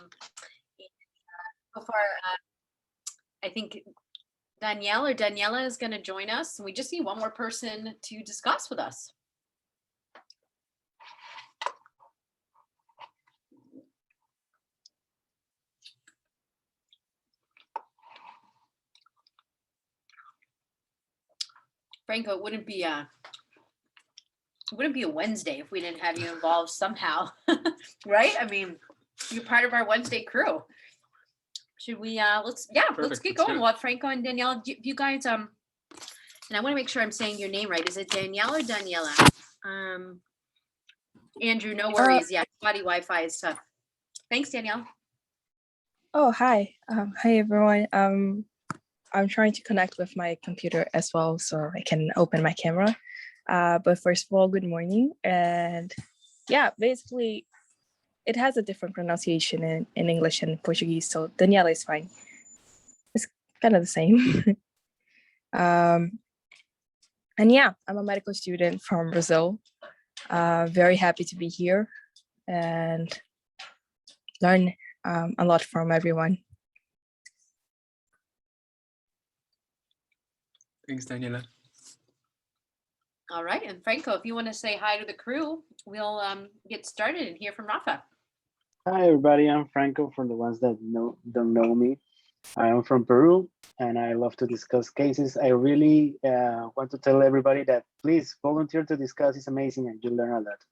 So far, I think Daniela is going to join us. We just need one more person to discuss with us. Franco, it wouldn't be a Wednesday if we didn't have you involved somehow, right? I mean, you're part of our Wednesday crew. Should we let's get going. What Franco and Daniela, you guys and I want to make sure I'm saying your name right. Is it Danielle or Daniela? Andrew, no worries. Yeah, body Wi-Fi is tough. Thanks, Danielle. Oh, hi. Hi, everyone. I'm trying to connect with my computer as well so I can open my camera. But first of all, good morning. And yeah, basically, it has a different pronunciation in English and Portuguese, so Daniela is fine. It's kind of the same. And yeah, I'm a medical student from Brazil. Very happy to be here and learn a lot from everyone. Thanks, Daniela. All right, and Franco, if you want to say hi to the crew, we'll get started and hear from Rafa. Hi, everybody. I'm Franco. For the ones that don't know me, I am from Peru, and I love to discuss cases. I really want to tell everybody that please volunteer to discuss. It's amazing, and you'll learn a lot.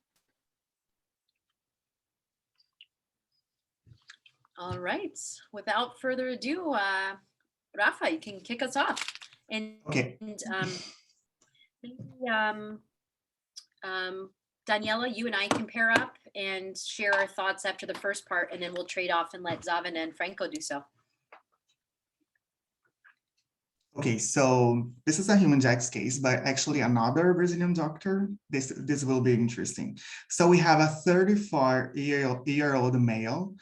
All right. Without further ado, Rafa, you can kick us off. And okay. Daniela, you and I can pair up and share our thoughts after the first part, and then we'll trade off and let Zavan and Franco do so. Okay, so this is a human Jack's case, but actually another Brazilian doctor. This will be interesting. So we have a 34-year-old male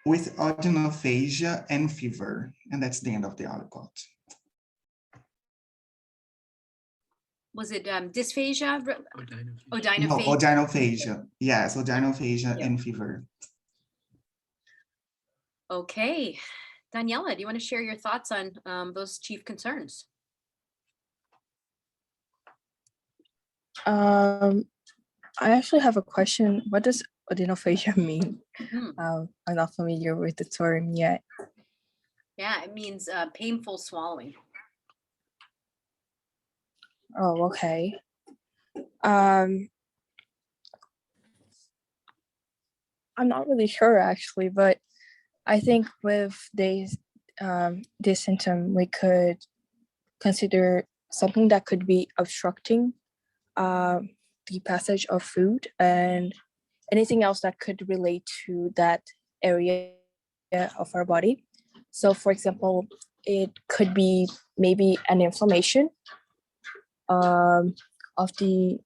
with odynophagia and fever, and that's the end of the article. Was it dysphagia? Odynophagia? No, odynophagia. Yes, odynophagia and fever. Okay. Daniela, do you want to share your thoughts on those chief concerns? I actually have a question. What does odynophagia mean? I'm not familiar with the term yet. Yeah, it means painful swallowing. Oh, okay. I'm not really sure actually, but I think with this symptom, we could consider something that could be obstructing the passage of food and anything else that could relate to that area of our body. So for example, it could be maybe an inflammation of the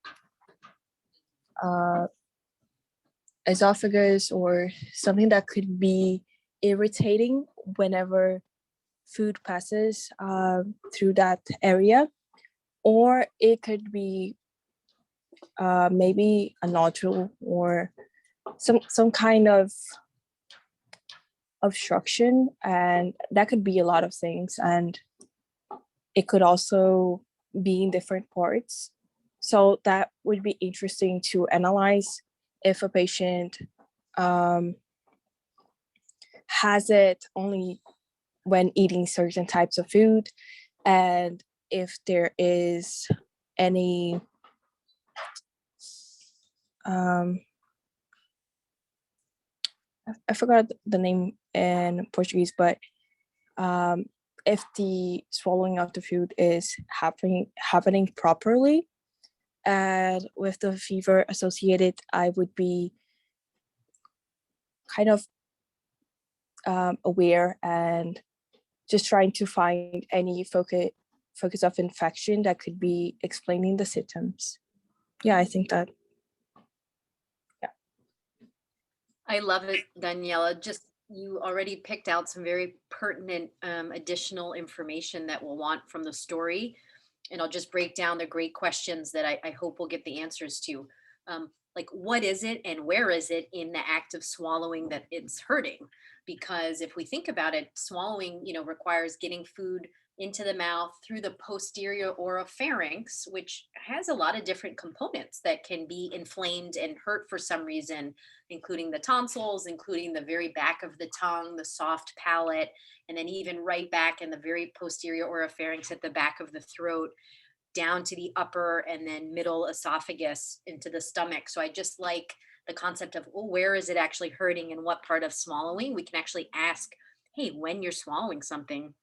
esophagus, or something that could be irritating whenever food passes through that area. Or it could be maybe a nodule or some kind of obstruction, and that could be a lot of things, and it could also be in different parts. So that would be interesting to analyze if a patient has it only when eating certain types of food, and if there is any I forgot the name in Portuguese, but if the swallowing of the food is happening properly, and with the fever associated, I would be kind of aware and just trying to find any focus of infection that could be explaining the symptoms. Yeah, I think that. Yeah. I love it, Daniela. Just you already picked out some very pertinent additional information that we'll want from the story. And I'll just break down the great questions that I hope we'll get the answers to. like, what is it and where is it in the act of swallowing that it's hurting? Because if we think about it, swallowing, requires getting food into the mouth through the posterior oropharynx, which has a lot of different components that can be inflamed and hurt for some reason, including the tonsils, including the very back of the tongue, the soft palate, and then even right back in the very posterior oropharynx at the back of the throat, down to the upper and then middle esophagus into the stomach. So I just like the concept of, oh, where is it actually hurting and what part of swallowing? We can actually ask, hey, when you're swallowing something,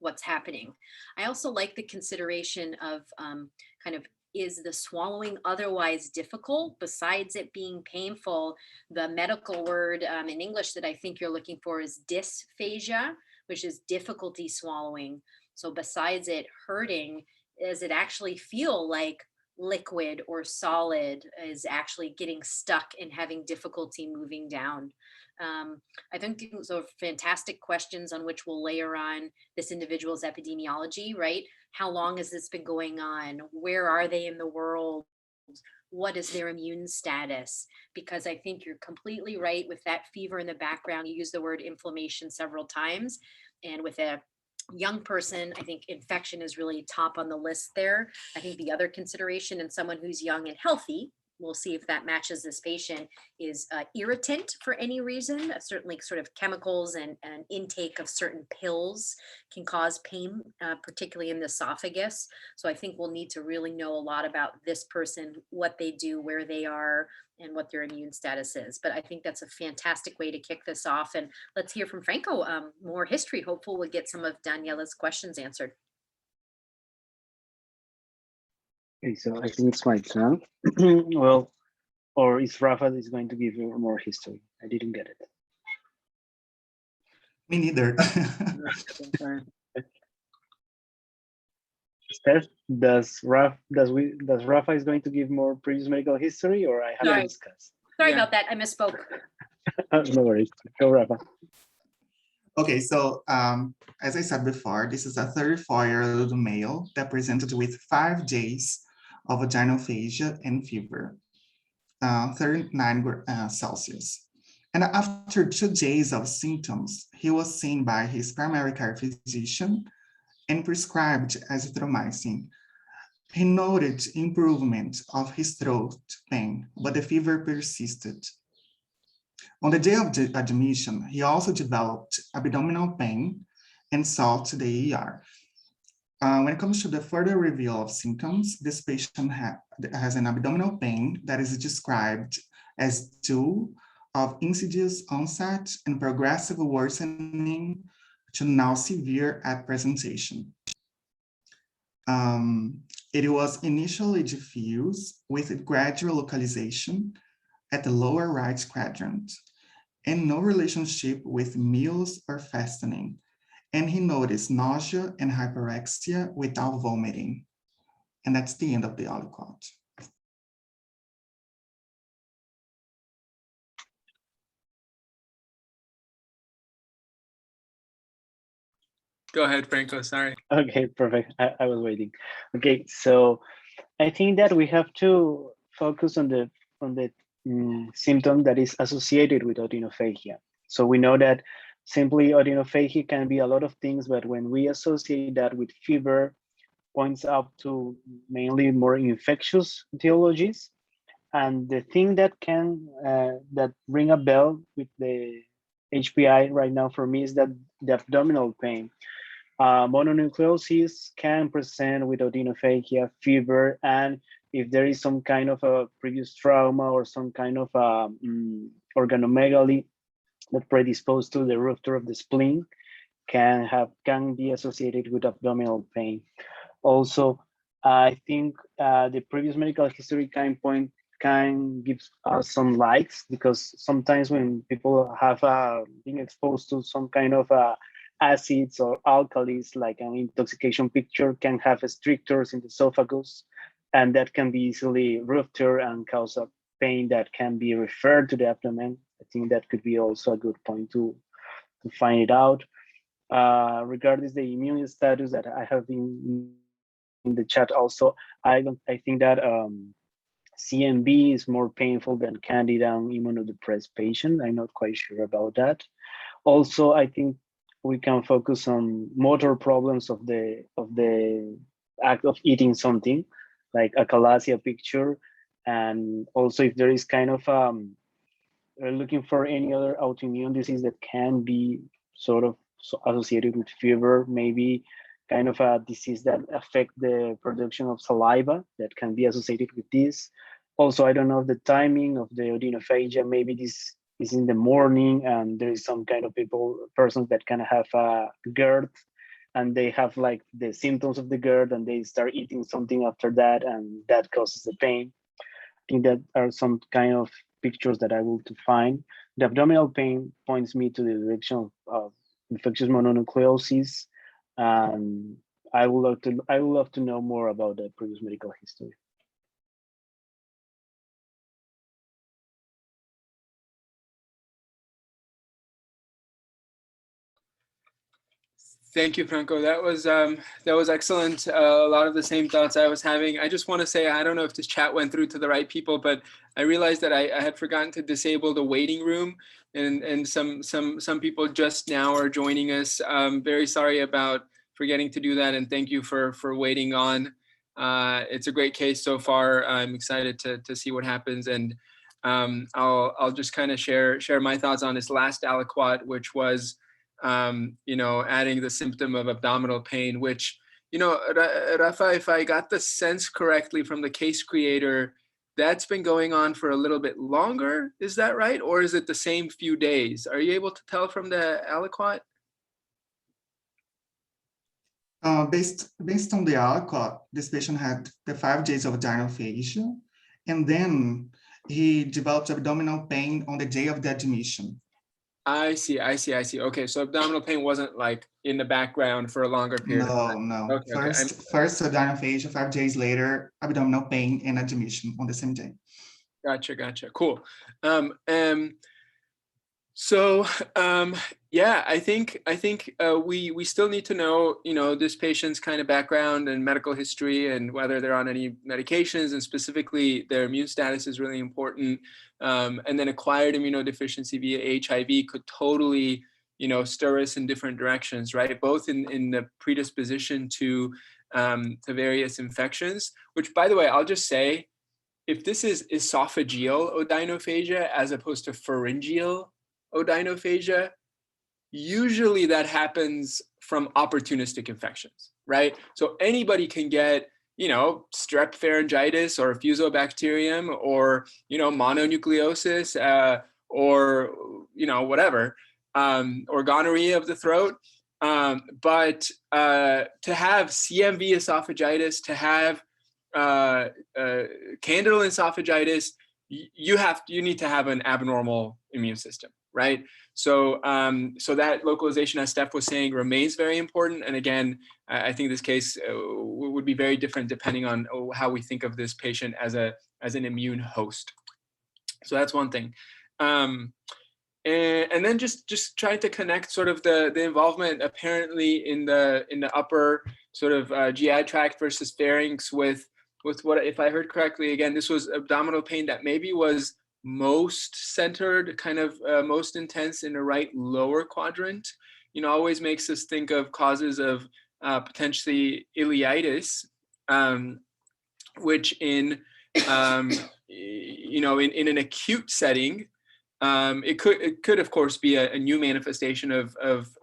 what's happening? I also like the consideration of kind of, is the swallowing otherwise difficult besides it being painful? The medical word in English that I think you're looking for is dysphagia, which is difficulty swallowing. So besides it hurting, does it actually feel like liquid or solid is actually getting stuck and having difficulty moving down? I think those are fantastic questions on which we'll layer on this individual's epidemiology, right? How long has this been going on? Where are they in the world? What is their immune status? Because I think you're completely right with that fever in the background. You use the word inflammation several times. And with a young person, I think infection is really top on the list there. I think the other consideration in someone who's young and healthy, we'll see if that matches this patient, is irritant for any reason. Certainly sort of chemicals and intake of certain pills can cause pain, particularly in the esophagus. So I think we'll need to really know a lot about this person, what they do, where they are, and what their immune status is. But I think that's a fantastic way to kick this off. And let's hear from Franco, more history. Hopeful we'll get some of Daniela's questions answered. Okay, so I think it's my turn. Well, or is Rafa is going to give you more history? I didn't get it. Me neither. Steph, does Rafa is going to give more previous medical history, or I haven't discussed? Sorry about that. I misspoke. No worries. Go, Rafa. Okay, so as I said before, this is a 34-year-old male that presented with 5 days of odynophagia and fever, 39 Celsius. And after 2 days of symptoms, he was seen by his primary care physician and prescribed azithromycin. He noted improvement of his throat pain, but the fever persisted. On the day of the admission, he also developed abdominal pain and sought the ER. When it comes to the further reveal of symptoms, this patient has an abdominal pain that is described as due of insidious onset and progressive worsening to now severe at presentation. It was initially diffuse with gradual localization at the lower right quadrant and no relationship with meals or fasting. And he noticed nausea and hyperexia without vomiting. And that's the end of the aliquot. Go ahead, Franco, sorry. Okay, perfect. I was waiting. Okay, so I think that we have to focus on the symptom that is associated with odynophagia. So we know that simply odynophagia can be a lot of things, but when we associate that with fever, points out to mainly more infectious etiologies. And the thing that can that ring a bell with the HPI right now for me is that the abdominal pain. Mononucleosis can present with odynophagia, fever, and if there is some kind of a previous trauma or some kind of organomegaly that predisposed to the rupture of the spleen, can be associated with abdominal pain. Also, I think the previous medical history can give us some lights, because sometimes when people have been exposed to some kind of acids or alkalis, like an intoxication picture, can have strictures in the esophagus, and that can be easily rupture and cause a pain that can be referred to the abdomen. I think that could be also a good point to find it out. Regarding the immune status that I have been in the chat also, I think that CMV is more painful than Candida in immunodepressed patients. I'm not quite sure about that. Also, I think we can focus on motor problems of the act of eating something, like achalasia picture, and also if there is kind of looking for any other autoimmune disease that can be sort of associated with fever, maybe kind of a disease that affect the production of saliva that can be associated with this. Also, I don't know the timing of the odynophagia. Maybe this is in the morning and there is some kind of persons that can have a GERD and they have like the symptoms of the GERD and they start eating something after that and that causes the pain. I think that are some kind of pictures that I will to find. The abdominal pain points me to the direction of infectious mononucleosis. I would love to know more about the previous medical history. Thank you, Franco. That was excellent. A lot of the same thoughts I was having. I just want to say, I don't know if this chat went through to the right people, but I realized that I had forgotten to disable the waiting room, and some people just now are joining us. Very sorry about forgetting to do that, and thank you for waiting on. It's a great case so far. I'm excited to see what happens, and I'll just kind of share my thoughts on this last aliquot, which was adding the symptom of abdominal pain, which, Rafa, if I got the sense correctly from the case creator, that's been going on for a little bit longer. Is that right? Or is it the same few days? Are you able to tell from the aliquot? Based on the aliquot, this patient had the 5 days of Adenophasia, and then he developed abdominal pain on the day of the admission. I see. Okay, so abdominal pain wasn't like in the background for a longer period of time. No. Okay, First Adenophagia, 5 days later, abdominal pain and admission on the same day. Gotcha. Cool. Yeah, I think we still need to know, this patient's kind of background and medical history and whether they're on any medications, and specifically their immune status is really important. And then acquired immunodeficiency via HIV could totally, stir us in different directions, right? Both in the predisposition to various infections, which, by the way, I'll just say, if this is esophageal odynophagia as opposed to pharyngeal odynophagia, usually that happens from opportunistic infections, right? So anybody can get, strep pharyngitis or fusobacterium or, mononucleosis or, whatever, or gonorrhea of the throat. But to have CMV esophagitis, to have candidal esophagitis, you need to have an abnormal immune system, right? So that localization, as Steph was saying, remains very important. And again, I think this case would be very different depending on how we think of this patient as an immune host. So that's one thing. And then just trying to connect sort of the involvement apparently in the upper sort of GI tract versus pharynx with what, if I heard correctly, again, this was abdominal pain that maybe was most centered, kind of most intense in the right lower quadrant. Always makes us think of causes of potentially ileitis, which in in an acute setting, it could of course be a new manifestation of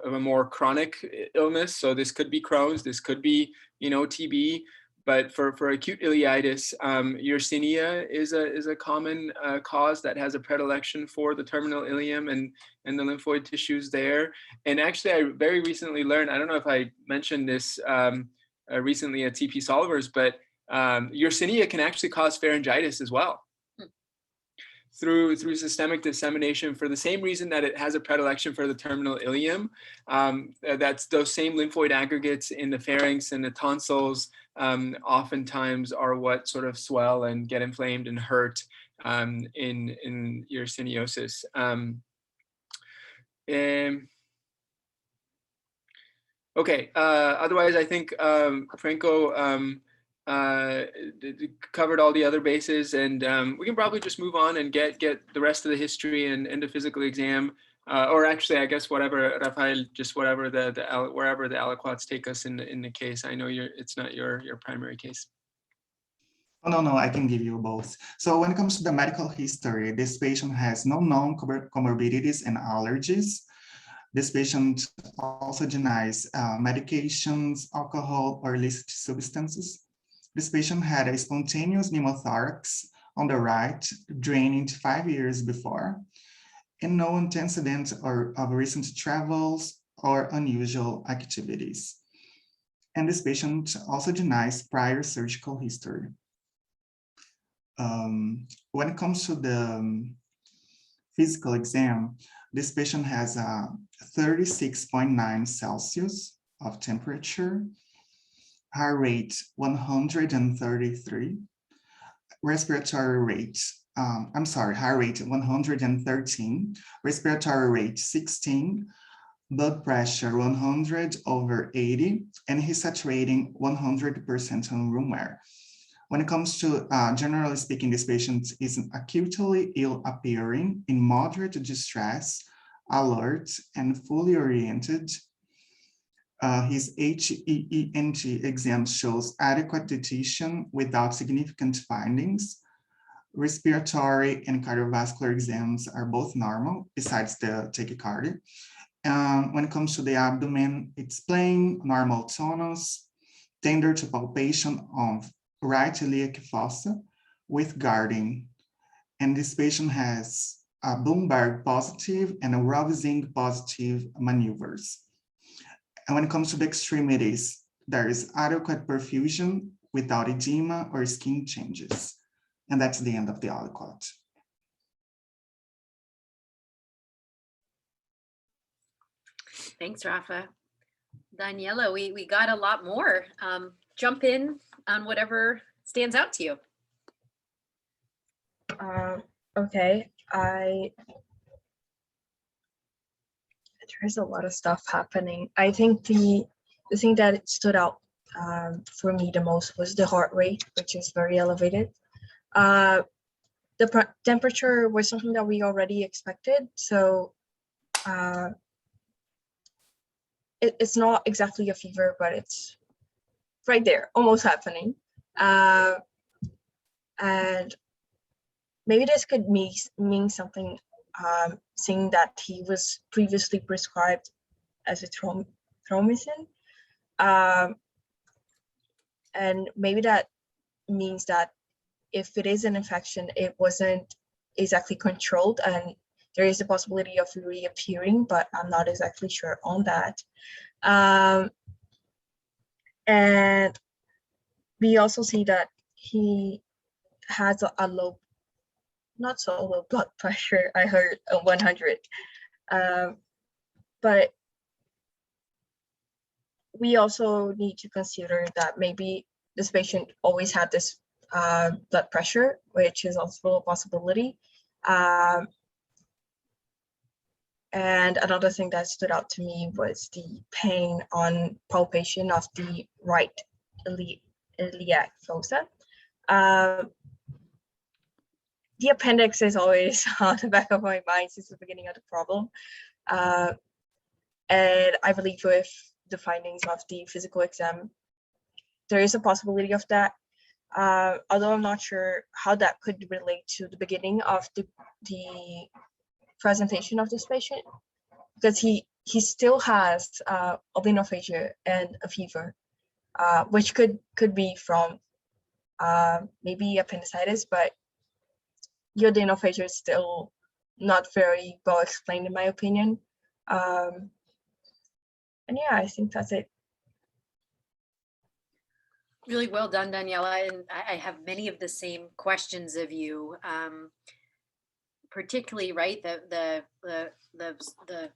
a more chronic illness. So this could be Crohn's, this could be TB. But for acute ileitis, Yersinia is a common cause that has a predilection for the terminal ileum and the lymphoid tissues there. And actually, I very recently learned, I don't know if I mentioned this recently at TP Solvers, but Yersinia can actually cause pharyngitis as well. Through systemic dissemination, for the same reason that it has a predilection for the terminal ileum. That's those same lymphoid aggregates in the pharynx and the tonsils oftentimes are what sort of swell and get inflamed and hurt in yersiniosis. Okay, otherwise I think Franco covered all the other bases, and we can probably just move on and get the rest of the history and the physical exam. Or actually, I guess whatever, Rafael, just whatever wherever the aliquots take us in the case. I know it's not your primary case. Oh, no, I can give you both. So when it comes to the medical history, this patient has no known comorbidities and allergies. This patient also denies medications, alcohol, or illicit substances. This patient had a spontaneous pneumothorax on the right, draining 5 years before, and no antecedent of recent travels or unusual activities. And this patient also denies prior surgical history. When it comes to the physical exam, this patient has a 36.9 Celsius of temperature, heart rate 133, respiratory rate, heart rate 113, respiratory rate 16, blood pressure 100/80, and he's saturating 100% on room air. When it comes to, generally speaking, this patient is acutely ill appearing, in moderate distress, alert, and fully oriented. His HEENT exam shows adequate dentition without significant findings. Respiratory and cardiovascular exams are both normal, besides the tachycardia. When it comes to the abdomen, it's plain, normal tonus, tender to palpation of right iliac fossa with guarding. And this patient has a Bloomberg positive and a Rovsing positive maneuvers. And when it comes to the extremities, there is adequate perfusion without edema or skin changes. And that's the end of the aliquot. Thanks, Rafa. Daniela, we got a lot more. Jump in on whatever stands out to you. Okay, there's a lot of stuff happening. I think the thing that stood out for me the most was the heart rate, which is very elevated. The temperature was something that we already expected, so it's not exactly a fever, but it's right there, almost happening. And maybe this could mean something, seeing that he was previously prescribed as a thromycin. And maybe that means that if it is an infection, it wasn't exactly controlled, and there is a possibility of reappearing, but I'm not exactly sure on that. And we also see that he has a low, not so low blood pressure. I heard 100, but we also need to consider that maybe this patient always had this blood pressure, which is also a possibility. And another thing that stood out to me was the pain on palpation of the right iliac fossa. The appendix is always on the back of my mind since the beginning of the problem. And I believe with the findings of the physical exam, there is a possibility of that. Although I'm not sure how that could relate to the beginning of the presentation of this patient, because he still has odynophagia and a fever, which could be from maybe appendicitis, but the adenophagia is still not very well explained in my opinion. And yeah, I think that's it. Really well done, Daniela. And I have many of the same questions of you, particularly, right, the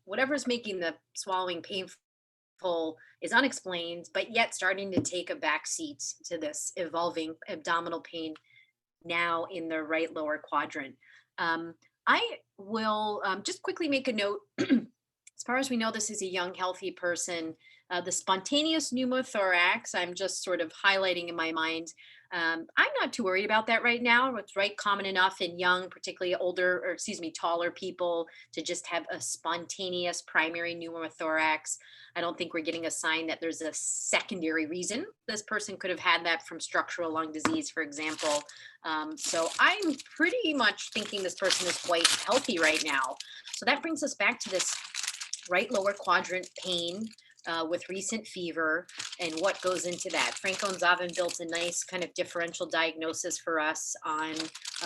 whatever's making the swallowing painful is unexplained, but yet starting to take a back seat to this evolving abdominal pain now in the right lower quadrant. I will just quickly make a note. As far as we know, this is a young, healthy person. The spontaneous pneumothorax, I'm just sort of highlighting in my mind. I'm not too worried about that right now. It's right common enough in young, particularly older, or excuse me, taller people to just have a spontaneous primary pneumothorax. I don't think we're getting a sign that there's a secondary reason. This person could have had that from structural lung disease, for example. So I'm pretty much thinking this person is quite healthy right now. So that brings us back to this right lower quadrant pain with recent fever and what goes into that. Franco and Zavin built a nice kind of differential diagnosis for us on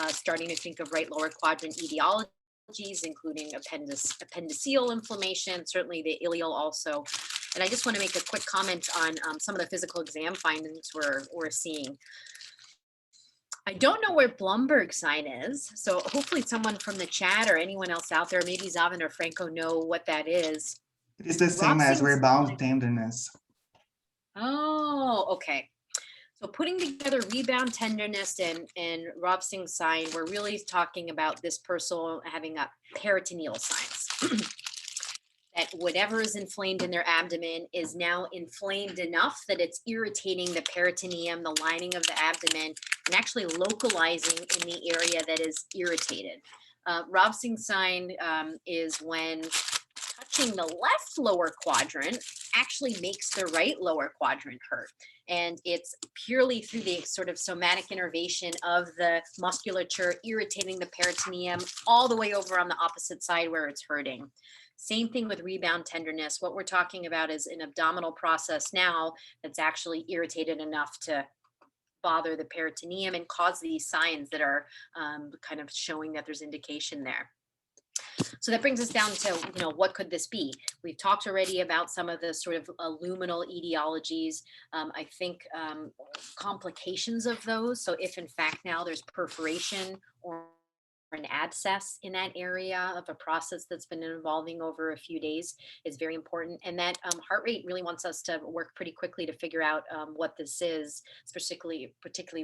starting to think of right lower quadrant etiologies, including appendiceal inflammation, certainly the ileal also. And I just want to make a quick comment on some of the physical exam findings we're seeing. I don't know where Blumberg sign is, so hopefully someone from the chat or anyone else out there, maybe Zavin or Franco, know what that is. It is the same as rebound tenderness. Oh, okay. So putting together rebound tenderness and Rob Singh's sign, we're really talking about this person having a peritoneal signs. That whatever is inflamed in their abdomen is now inflamed enough that it's irritating the peritoneum, the lining of the abdomen, and actually localizing in the area that is irritated. Rob Singh's sign is when touching the left lower quadrant actually makes the right lower quadrant hurt. And it's purely through the sort of somatic innervation of the musculature irritating the peritoneum all the way over on the opposite side where it's hurting. Same thing with rebound tenderness. What we're talking about is an abdominal process now that's actually irritated enough to bother the peritoneum and cause these signs that are kind of showing that there's indication there. So that brings us down to, what could this be? We've talked already about some of the sort of luminal etiologies. I think complications of those. So if in fact now there's perforation or an abscess in that area of a process that's been evolving over a few days is very important. And that heart rate really wants us to work pretty quickly to figure out what this is, particularly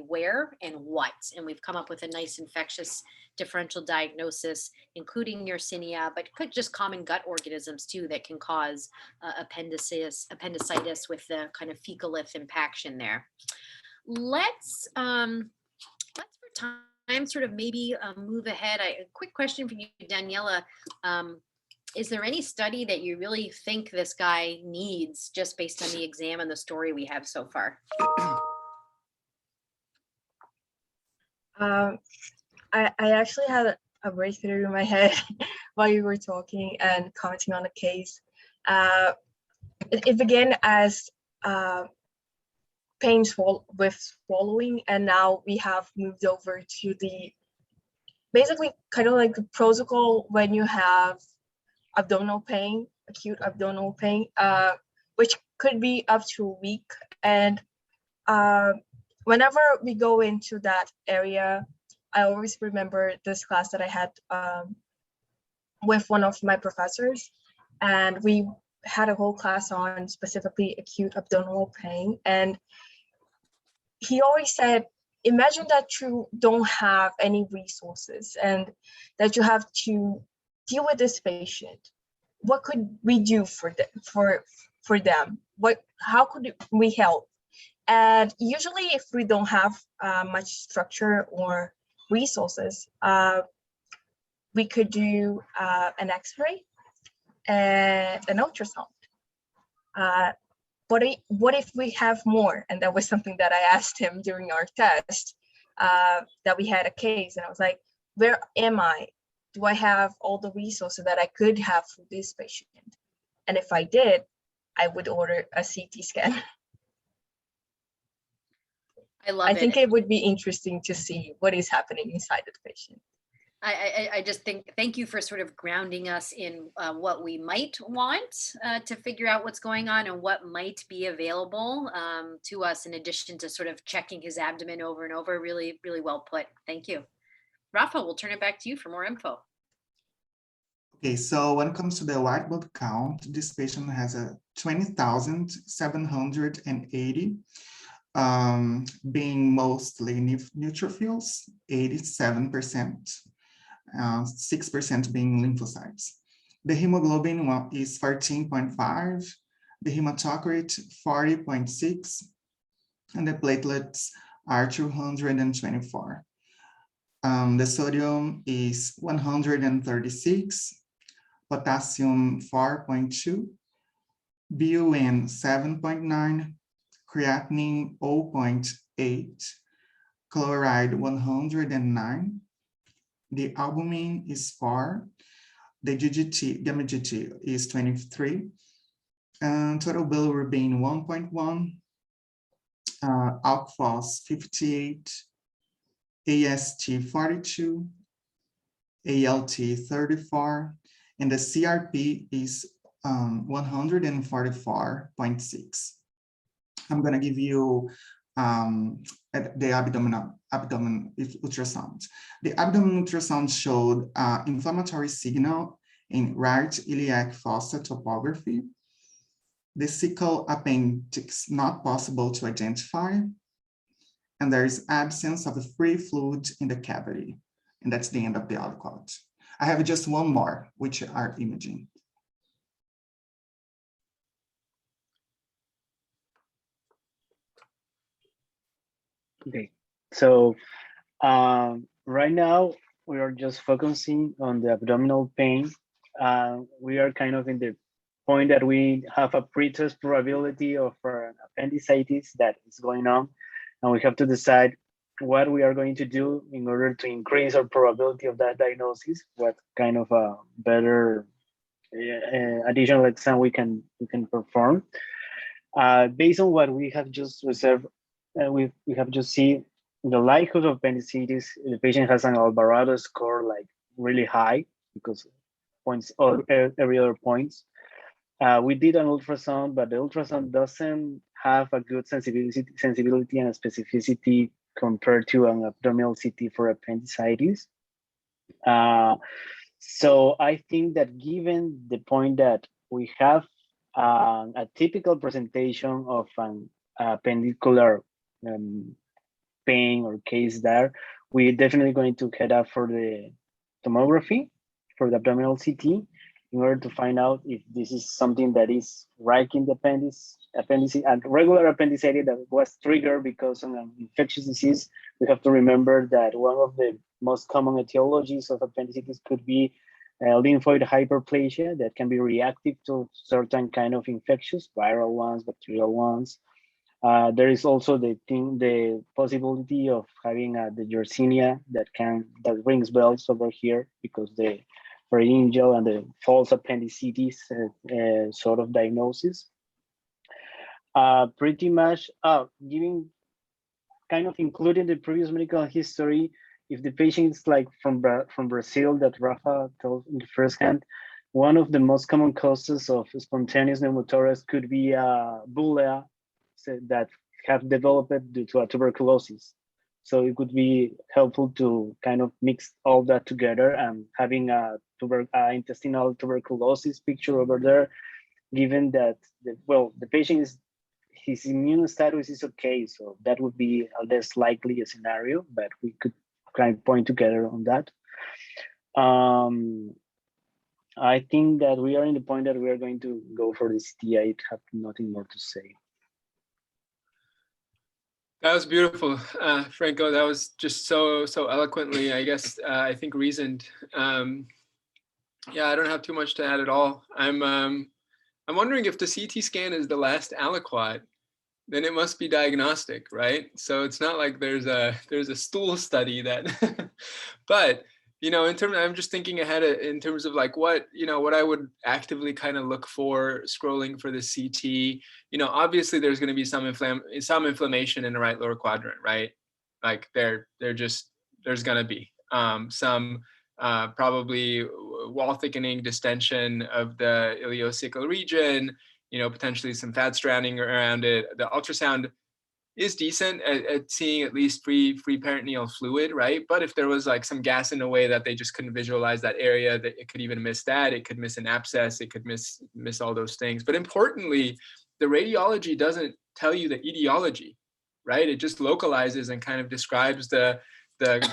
where and what. And we've come up with a nice infectious differential diagnosis, including Yersinia, but could just common gut organisms too that can cause appendicitis with the kind of fecalith impaction there. Let's for time sort of maybe move ahead. A quick question for you, Daniela. Is there any study that you really think this guy needs just based on the exam and the story we have so far? I actually had a breakthrough in my head while you were talking and commenting on the case. It began as pain with swallowing, and now we have moved over to the basically kind of like the protocol when you have abdominal pain, acute abdominal pain, which could be up to a week. And whenever we go into that area, I always remember this class that I had with one of my professors, and we had a whole class on specifically acute abdominal pain. And he always said, imagine that you don't have any resources and that you have to deal with this patient. What could we do for them? How could we help? And usually if we don't have much structure or resources, we could do an X-ray and an ultrasound. What if we have more? And that was something that I asked him during our test, that we had a case, and I was like, where am I? Do I have all the resources that I could have for this patient? And if I did, I would order a CT scan. I think it would be interesting to see what is happening inside the patient. I just think, thank you for sort of grounding us in what we might want to figure out what's going on and what might be available to us, in addition to sort of checking his abdomen over and over. Really, really well put. Thank you. Rafa, we'll turn it back to you for more info. Okay, so when it comes to the white blood count, this patient has a 20,780, being mostly neutrophils, 87%. 6% being lymphocytes. The hemoglobin is 14.5, the hematocrit 40.6, and the platelets are 224. The sodium is 136, potassium 4.2, BUN 7.9, creatinine 0.8, chloride 109, the albumin is 4, the GGT is 23, total bilirubin 1.1, alk-phos 58, AST 42, ALT 34, and the CRP is 144.6. I'm going to give you the abdomen ultrasound. The abdomen ultrasound showed inflammatory signal in right iliac fossa topography. The cecal appendix not possible to identify, and there is absence of the free fluid in the cavity. And that's the end of the aliquot. I have just one more, which are imaging. Okay, so right now we are just focusing on the abdominal pain. We are kind of in the point that we have a pretest probability of an appendicitis that is going on, and we have to decide what we are going to do in order to increase our probability of that diagnosis, what kind of a better additional exam we can perform. Based on what we have just reserved, we have just seen the likelihood of appendicitis. The patient has an Alvarado score like really high because points or every other points. We did an ultrasound, but the ultrasound doesn't have a good sensibility and specificity compared to an abdominal CT for appendicitis. So I think that given the point that we have a typical presentation of an appendicular pain or case there, we're definitely going to head up for the tomography for the abdominal CT in order to find out if this is something that is right in the appendix and regular appendicitis that was triggered because of an infectious disease. We have to remember that one of the most common etiologies of appendicitis could be lymphoid hyperplasia that can be reactive to certain kind of infectious, viral ones, bacterial ones. There is also the possibility of having the Yersinia that rings bells over here because the pharyngeal and the false appendicitis sort of diagnosis. Pretty much giving kind of including the previous medical history. If the patient is like from Brazil that Rafa told in the first hand, one of the most common causes of spontaneous pneumothorax could be bullae that have developed due to a tuberculosis. So it could be helpful to kind of mix all that together and having a intestinal tuberculosis picture over there, given that the patient his immune status is okay, so that would be a less likely a scenario, but we could kind of point together on that. I think that we are in the point that we are going to go for the CT. I have nothing more to say. That was beautiful, Franco. That was just so eloquently, I guess, I think reasoned. Yeah, I don't have too much to add at all. I'm wondering if the CT scan is the last aliquot, then it must be diagnostic, right? So it's not like there's a stool study that, but in terms, I'm just thinking ahead in terms of like what I would actively kind of look for scrolling for the CT. Obviously there's going to be some inflammation in the right lower quadrant, right? Like there's going to be some probably wall thickening, distension of the ileocecal region, potentially some fat stranding around it. The ultrasound is decent at seeing at least free peritoneal fluid, right? But if there was like some gas in the way that they just couldn't visualize that area, that it could even miss that. It could miss an abscess. It could miss all those things. But importantly, the radiology doesn't tell you the etiology, right? It just localizes and kind of describes the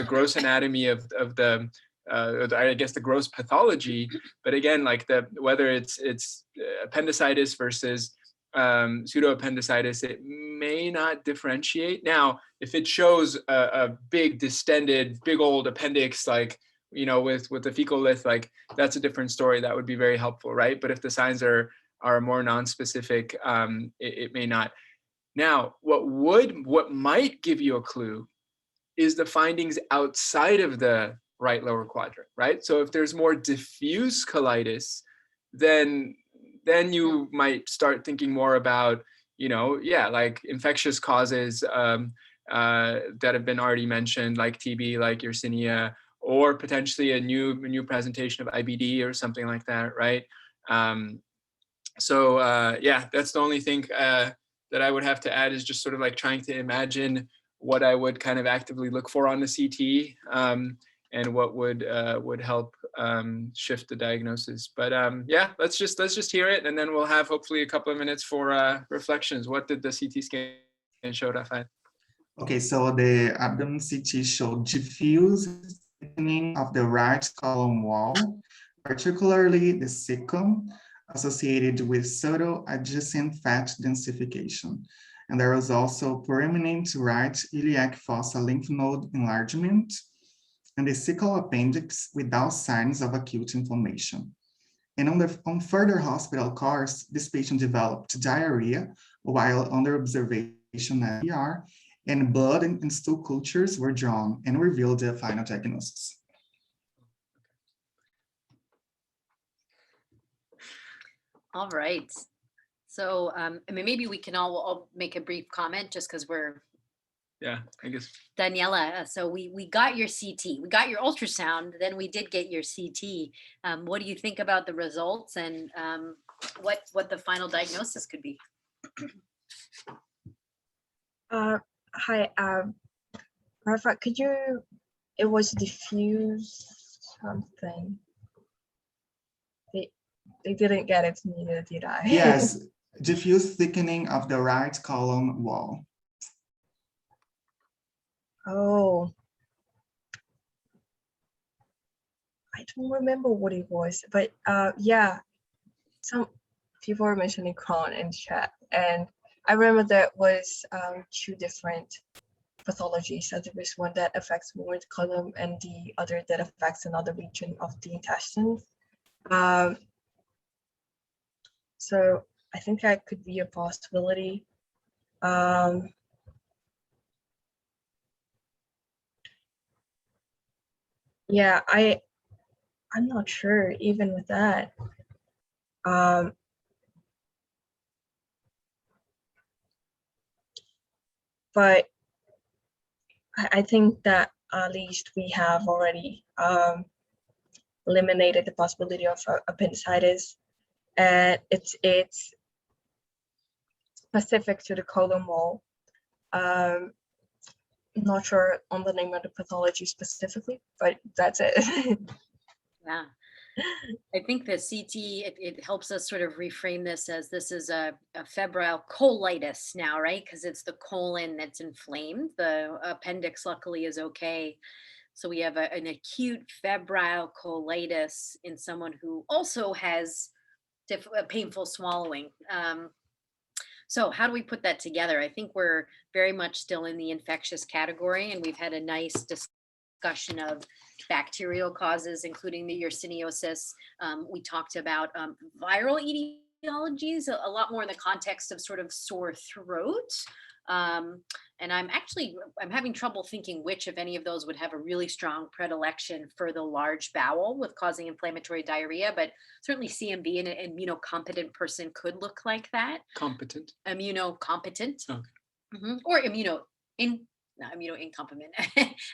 gross anatomy of the I guess the gross pathology, but again, like whether it's appendicitis versus pseudoappendicitis, it may not differentiate. Now, if it shows a big distended, big old appendix, like, you know, with the fecal lith, like that's a different story. That would be very helpful, right? But if the signs are more non-specific, it may not. Now, what might give you a clue is the findings outside of the right lower quadrant, right? So if there's more diffuse colitis, then you might start thinking more about, you know, like infectious causes that have been already mentioned, like TB, like Yersinia, or potentially a new presentation of IBD or something like that, right? That's the only thing that I would have to add, is just sort of like trying to imagine what I would kind of actively look for on the CT, and what would help shift the diagnosis. But let's just hear it, and then we'll have hopefully a couple of minutes for reflections. What did the CT scan show, Rafael? Okay, so the abdomen CT showed diffuse thickening of the right column wall, particularly the cecum, associated with subtle adjacent fat densification. And there was also prominent right iliac fossa lymph node enlargement, and the cecal appendix without signs of acute inflammation. And on further hospital course, this patient developed diarrhea while under observation at ER, and blood and stool cultures were drawn and revealed the final diagnosis. All right. So, I mean, maybe we can all make a brief comment, just because we're. Yeah, I guess. Daniela, so we got your CT, we got your ultrasound, then we did get your CT. What do you think about the results, and what the final diagnosis could be? Hi, Rafa, could you, it was diffuse something. They didn't get it neither, did I? Yes, diffuse thickening of the right column wall. Oh, I don't remember what it was, but yeah, some people were mentioning Crohn in chat, and I remember there was 2 different pathologies. So there was one that affects more the column, and the other that affects another region of the intestine. So I think that could be a possibility. Yeah, I'm not sure even with that. But I think that at least we have already eliminated the possibility of appendicitis, and it's specific to the colon wall. Not sure on the name of the pathology specifically, but that's it. Yeah, I think the CT, it helps us sort of reframe this as this is a febrile colitis now, right? Because it's the colon that's inflamed. The appendix luckily is okay. So we have an acute febrile colitis in someone who also has painful swallowing. So how do we put that together? I think we're very much still in the infectious category, and we've had a nice discussion of bacterial causes, including the yersiniosis. We talked about viral etiologies, a lot more in the context of sort of sore throat. And I'm having trouble thinking which, if any of those, would have a really strong predilection for the large bowel with causing inflammatory diarrhea, but certainly CMV in an immunocompetent person could look like that. Competent. Immunocompetent. Okay. Or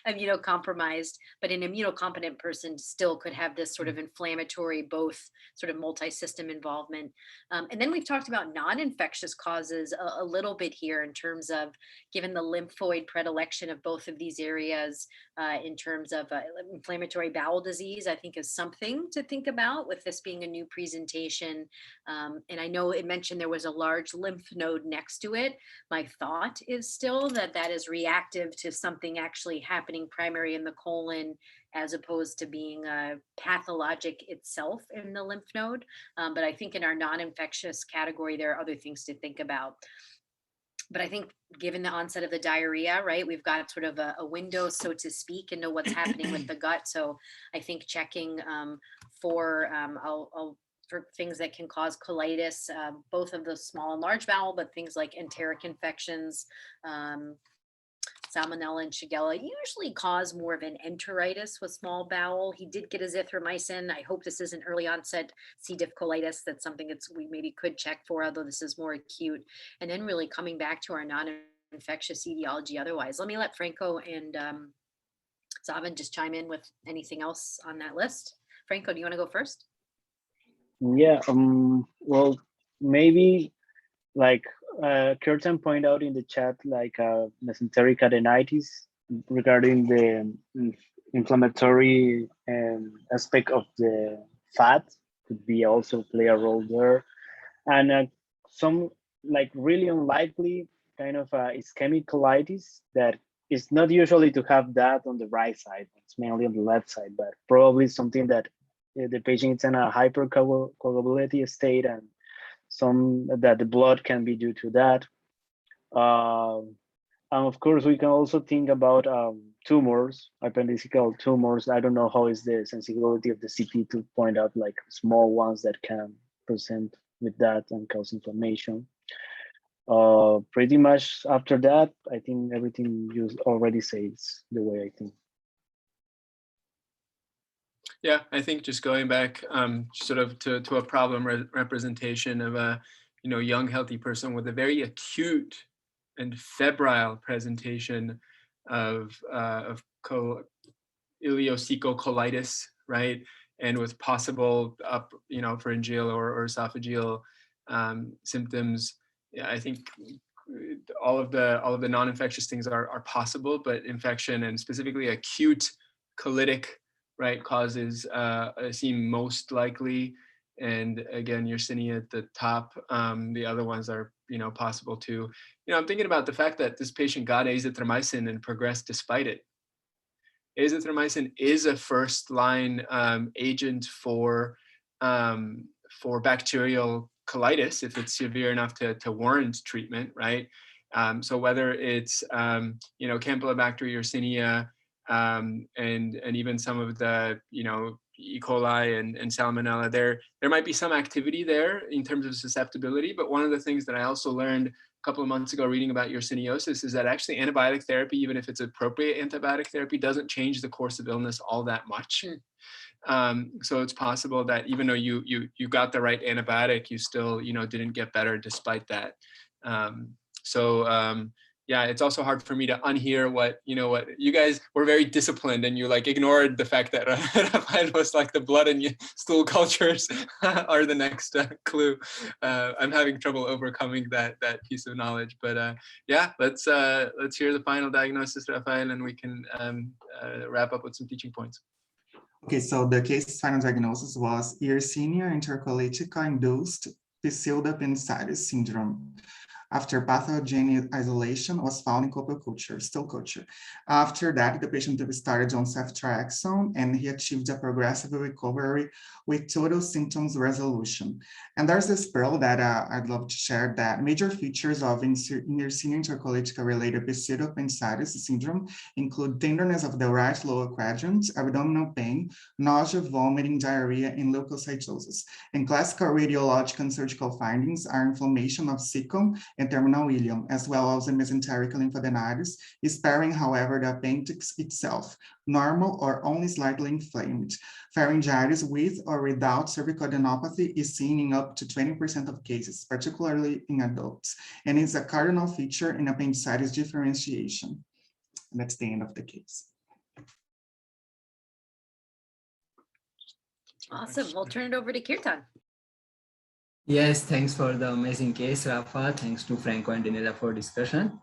immunocompromised, but an immunocompetent person still could have this sort of inflammatory, both sort of multi-system involvement. And then we've talked about non-infectious causes a little bit here, in terms of, given the lymphoid predilection of both of these areas, in terms of inflammatory bowel disease, I think is something to think about with this being a new presentation. And I know it mentioned there was a large lymph node next to it. My thought is still that is reactive reactive to something actually happening primary in the colon, as opposed to being pathologic itself in the lymph node. But I think in our non-infectious category, there are other things to think about. But I think given the onset of the diarrhea, right, we've got sort of a window, so to speak, and know what's happening with the gut. So I think checking for things that can cause colitis, both of the small and large bowel, but things like enteric infections, Salmonella and Shigella usually cause more of an enteritis with small bowel. He did get azithromycin. I hope this isn't early onset C. diff colitis. That's something we maybe could check for, although this is more acute. And then really coming back to our non-infectious etiology otherwise. Let me let Franco and Zaven just chime in with anything else on that list. Franco, do you want to go first? Yeah, well, maybe like Kirtan pointed out in the chat, like mesenteric adenitis regarding the inflammatory aspect of the fat could be also play a role there. And some like really unlikely kind of ischemic colitis that is not usually to have that on the right side. It's mainly on the left side, but probably something that the patient is in a hypercoagulability state, and some that the blood can be due to that. And of course, we can also think about tumors, appendiceal tumors. I don't know how is the sensibility of the CT to point out like small ones that can present with that and cause inflammation. Pretty much after that, I think everything you already says the way I think. Yeah, I think just going back sort of to a problem representation of a young healthy person with a very acute and febrile presentation of ileocecal colitis, right? And with possible pharyngeal or esophageal symptoms. Yeah, I think all of the non-infectious things are possible, but infection and specifically acute colitic, right, causes seem most likely. And again, Yersinia at the top. The other ones are possible too. I'm thinking about the fact that this patient got azithromycin and progressed despite it. Azithromycin is a first line agent for bacterial colitis if it's severe enough to warrant treatment, right? So whether it's Campylobacter Yersinia and even some of the E. coli and Salmonella, there might be some activity there in terms of susceptibility. But one of the things that I also learned a couple of months ago reading about yersiniosis is that actually antibiotic therapy, even if it's appropriate antibiotic therapy, doesn't change the course of illness all that much. So it's possible that even though you got the right antibiotic, you still didn't get better despite that. Yeah, it's also hard for me to unhear what you guys were very disciplined, and you like ignored the fact that Rafael was like the blood and stool cultures are the next clue. I'm having trouble overcoming that piece of knowledge, but yeah, let's hear the final diagnosis, Rafael, and we can wrap up with some teaching points. Okay, so the case final diagnosis was Yersinia intercolitica induced Basidopensitis syndrome. After pathogenic isolation was found in colon culture, stool culture. After that, the patient started on ceftriaxone and he achieved a progressive recovery with total symptoms resolution. And there's this pearl that I'd love to share, that major features of Yersinia intercolitica related Basidopensitis syndrome include tenderness of the right lower quadrant, abdominal pain, nausea, vomiting, diarrhea, and leukocytosis. And classical radiological and surgical findings are inflammation of cecum and terminal ileum, as well as the mesenteric lymphadenitis, sparing, however, the appendix itself, normal or only slightly inflamed. Pharyngitis with or without cervical adenopathy is seen in up to 20% of cases, particularly in adults, and is a cardinal feature in appendicitis differentiation. And that's the end of the case. Awesome. We'll turn it over to Kirtan. Yes, thanks for the amazing case, Rafa. Thanks to Franco and Daniela for discussion.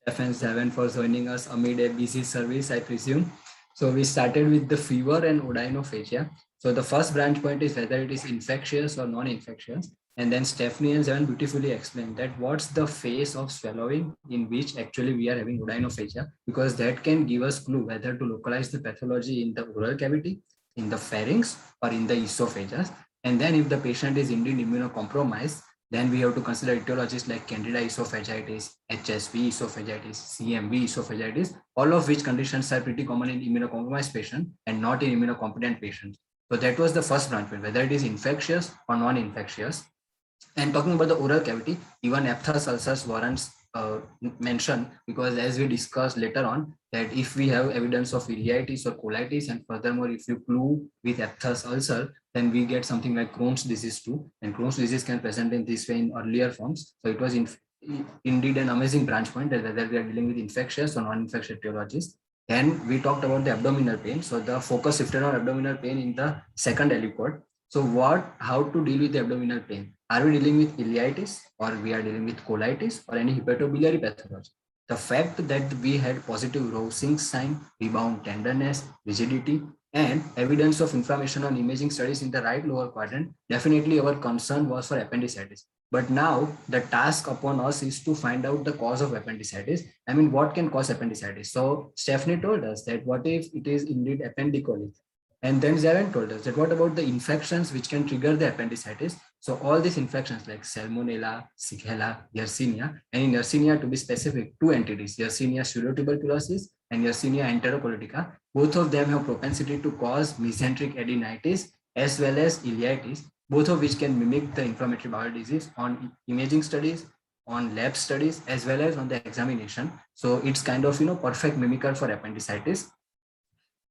Steph and Seven for joining us amid a busy service, I presume. So we started with the fever and odynophagia. So the first branch point is whether it is infectious or non-infectious. And then Stephanie and Zevan beautifully explained that what's the phase of swallowing in which actually we are having odynophagia, because that can give us clue whether to localize the pathology in the oral cavity, in the pharynx, or in the esophagus. And then if the patient is indeed immunocompromised, then we have to consider etiologies like Candida esophagitis, HSV esophagitis, CMV esophagitis, all of which conditions are pretty common in immunocompromised patients and not in immunocompetent patients. So that was the first branch point, whether it is infectious or non-infectious. And talking about the oral cavity, even aphthous ulcers warrants mention, because as we discussed later on, that if we have evidence of ileitis or colitis, and furthermore, if you clue with aphthous ulcer, then we get something like Crohn's disease too. And Crohn's disease can present in this way in earlier forms. So it was indeed an amazing branch point that whether we are dealing with infectious or non-infectious etiologies. Then we talked about the abdominal pain. So the focus shifted on abdominal pain in the second aliquot. So how to deal with the abdominal pain? Are we dealing with ileitis, or we are dealing with colitis, or any hepatobiliary pathology? The fact that we had positive Rowsing sign, rebound tenderness, rigidity, and evidence of inflammation on imaging studies in the right lower quadrant, definitely our concern was for appendicitis. But now the task upon us is to find out the cause of appendicitis. I mean, what can cause appendicitis? So Stephanie told us that what if it is indeed appendicolic? And then Zevan told us that what about the infections which can trigger the appendicitis? So all these infections like Salmonella, Shigella, Yersinia, and in Yersinia to be specific, two entities, Yersinia pseudotuberculosis and Yersinia enterocolitica, both of them have propensity to cause mesenteric adenitis as well as ileitis, both of which can mimic the inflammatory bowel disease on imaging studies, on lab studies, as well as on the examination. So it's kind of, perfect mimicker for appendicitis.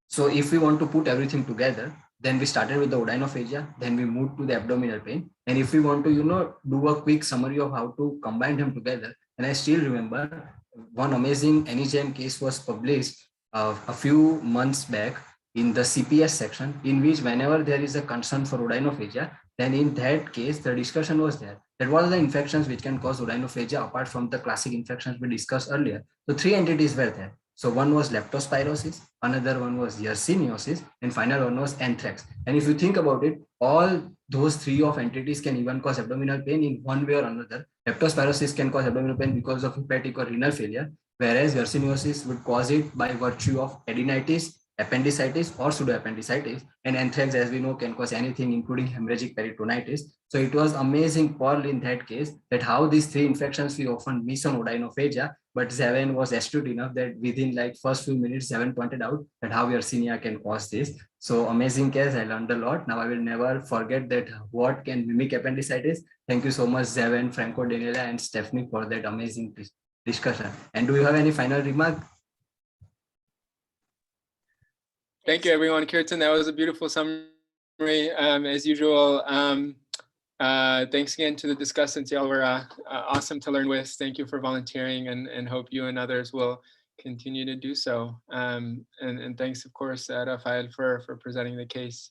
So if we want to put everything together, then we started with the odynophagia, then we moved to the abdominal pain. And if we want to, do a quick summary of how to combine them together, and I still remember one amazing NEJM case was published a few months back in the CPS section, in which whenever there is a concern for odynophagia, then in that case, the discussion was there. That what are the infections which can cause odynophagia apart from the classic infections we discussed earlier? So three entities were there. So one was leptospirosis, another one was yersiniosis, and final one was anthrax. And if you think about it, all those three of entities can even cause abdominal pain in one way or another. Leptospirosis can cause abdominal pain because of hepatic or renal failure, whereas yersiniosis would cause it by virtue of adenitis, appendicitis, or pseudoappendicitis. And anthrax, as we know, can cause anything, including hemorrhagic peritonitis. So it was amazing pearl in that case that how these three infections we often miss on odynophagia, but Zevan was astute enough that within like first few minutes, Zevan pointed out that how Yersinia can cause this. So amazing case, I learned a lot. Now I will never forget that what can mimic appendicitis. Thank you so much, Zevan, Franco, Daniela, and Stephanie for that amazing discussion. And do you have any final remark? Thank you, everyone. Kirtan, that was a beautiful summary, as usual. Thanks again to the discussants. Y'all were awesome to learn with. Thank you for volunteering, and hope you and others will continue to do so. And thanks, of course, Rafael, for presenting the case.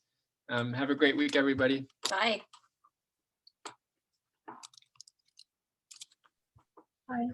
Have a great week, everybody. Bye. Bye.